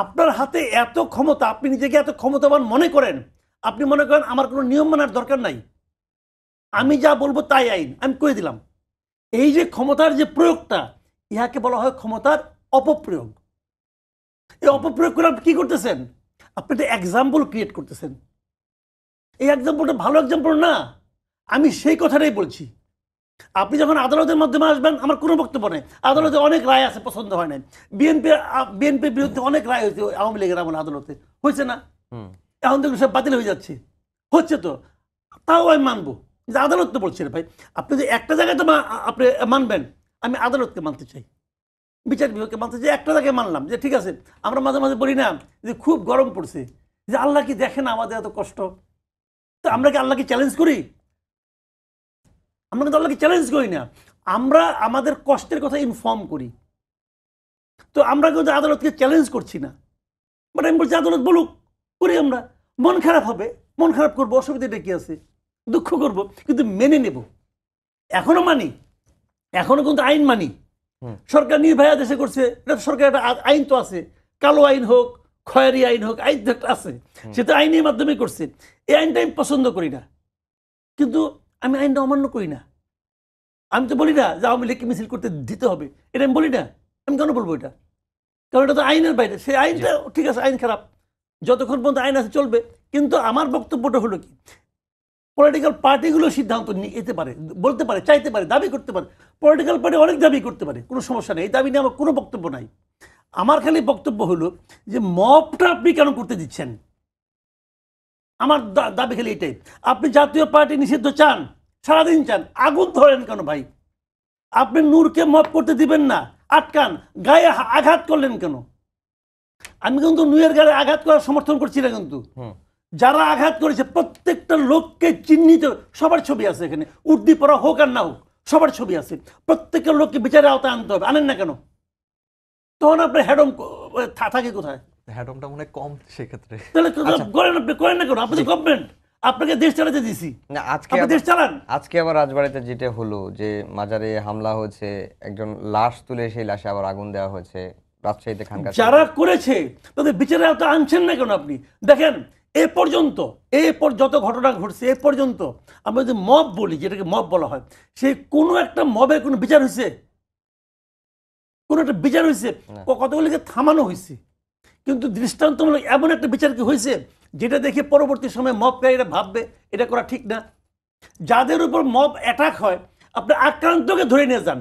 আপনার হাতে এত ক্ষমতা, আপনি নিজেকে এত ক্ষমতাবান মনে করেন, আপনি মনে করেন আমার কোনো নিয়ম মানার দরকার নাই, আমি যা বলবো তাই আইন, আমি করে দিলাম। এই যে ক্ষমতার যে প্রয়োগটা, ইহাকে বলা হয় ক্ষমতার অপপ্রয়োগ। এই অপপ্রয়োগ করে আপনি কি করতেছেন? আপনি একটা এক্সাম্পল ক্রিয়েট করতেছেন। এই এক্সাম্পলটা ভালো এক্সাম্পল না, আমি সেই কথাটাই বলছি। আপনি যখন আদালতের মাধ্যমে আসবেন, আমার কোনো বক্তব্য নেই, আদালতে অনেক রায় আছে, পছন্দ হয় নাই। বিএনপির বিরুদ্ধে অনেক রায় হয়েছে আওয়ামী লীগের আমলে, আদালতে হয়েছে না? এখন তো সব বাতিল হয়ে যাচ্ছে, হচ্ছে তো, তাও আমি মানবো যে আদালত তো বলছে ভাই। আপনি যে একটা জায়গায় তো আপনি মানবেন, আমি আদালতকে মানতে চাই, বিচার বিভাগকে মানতে চাই। একটা জায়গায় মানলাম যে ঠিক আছে। আমরা মাঝে মাঝে বলি না যে খুব গরম পড়ছে, যে আল্লাহ কি দেখে না আমাদের এত কষ্ট? তো আমরা কি আল্লাহকে চ্যালেঞ্জ করি? আমরা কিন্তু আল্লাহকে চ্যালেঞ্জ করি না, আমরা আমাদের কষ্টের কথা ইনফর্ম করি। তো আমরা কিন্তু আদালতকে চ্যালেঞ্জ করছি না, বাট আমি বলছি আদালত বলুক, করি আমরা। মন খারাপ হবে, মন খারাপ করবো, অসুবিধাটা কি আছে? দুঃখ করব, কিন্তু মেনে নেব। এখনো মানি, এখনো কিন্তু আইন মানি। সরকার নির্ভয়া দেশে করছে, এটা সরকার একটা আইন তো আছে, কালো আইন হোক, খয়েরি আইন হোক, আইন তো একটা আছে, সেটা আইনের মাধ্যমে করছে। এই আইনটা আমি পছন্দ করি না, কিন্তু আমি আইনটা অমান্য করি না। আমি তো বলি না যে আওয়ামী লীগকে মিছিল করতে দিতে হবে, এটা আমি বলি না। আমি কেন বলবো এটা? কারণ এটা তো আইনের বাইরে। সেই আইনটা ঠিক আছে, আইন খারাপ, যতক্ষণ পর্যন্ত আইন আছে চলবে। কিন্তু আমার বক্তব্যটা হলো কি, পলিটিক্যাল পার্টিগুলো সিদ্ধান্ত নিতে পারে, বলতে পারে, চাইতে পারে, দাবি করতে পারে। পলিটিক্যাল পার্টি অনেক দাবি করতে পারে, কোনো সমস্যা নেই, এই দাবি নিয়ে আমার কোনো বক্তব্য নাই। আমার খালি বক্তব্য হলো যে মবটা আপনি কেন করতে দিচ্ছেন? আমার দাবি খালি এটাই। আপনি জাতীয় পার্টি নিষিদ্ধ চান, সারাদিন চান, আগুন ধরেন কেন ভাই? আপনি নূরকে মব করতে দিবেন না, আটকান। গায়ে আঘাত করলেন কেন? আমি কিন্তু নূরের গায়ে আঘাত করার সমর্থন করছি না, কিন্তু যারা আঘাত করেছে প্রত্যেকটা লোককে চিহ্নিত, সবার ছবি আছে এখানে, উর্দি পড়া হোক আর না হোক, সবার ছবি আছে। প্রত্যেকটা লোককে বিচারের আওতায় আনতে হবে, আনেন না কেন? তখন আপনার হ্যাডম থাকে কোথায়? হ্যাডমটা মনে কম সেক্ষেত্রে। তাহলে করেন, আপনি করেন না কেন? আপনি গভর্নমেন্ট, আপনাকে দেশ চালাতে দিছি, আপনি দেশ চালান। আজকে আবার রাজবাড়িতে যেটা হলো, যে মাজারে হামলা হয়েছে, একজন লাশ তুলে সেই লাশে আবার আগুন দেওয়া হয়েছে, রাজশাহীতে খানকা। যারা করেছে তাদের বিচারের আওতায় আনছেন না কেন আপনি? দেখেন এ পর্যন্ত, যত ঘটনা ঘটছে এ পর্যন্ত, আমরা যদি মব বলি, যেটাকে মব বলা হয়, সেই কোনো একটা মবের কোনো বিচার হয়েছে? কোনো একটা বিচার হয়েছে? কতগুলিকে থামানো হয়েছে, কিন্তু দৃষ্টান্তমূলক এমন একটা বিচার কি হয়েছে যেটা দেখে পরবর্তী সময় মবকারীরা ভাববে এটা করা ঠিক না? যাদের উপর মব অ্যাটাক হয়, আপনি আক্রান্তকে ধরে নিয়ে যান,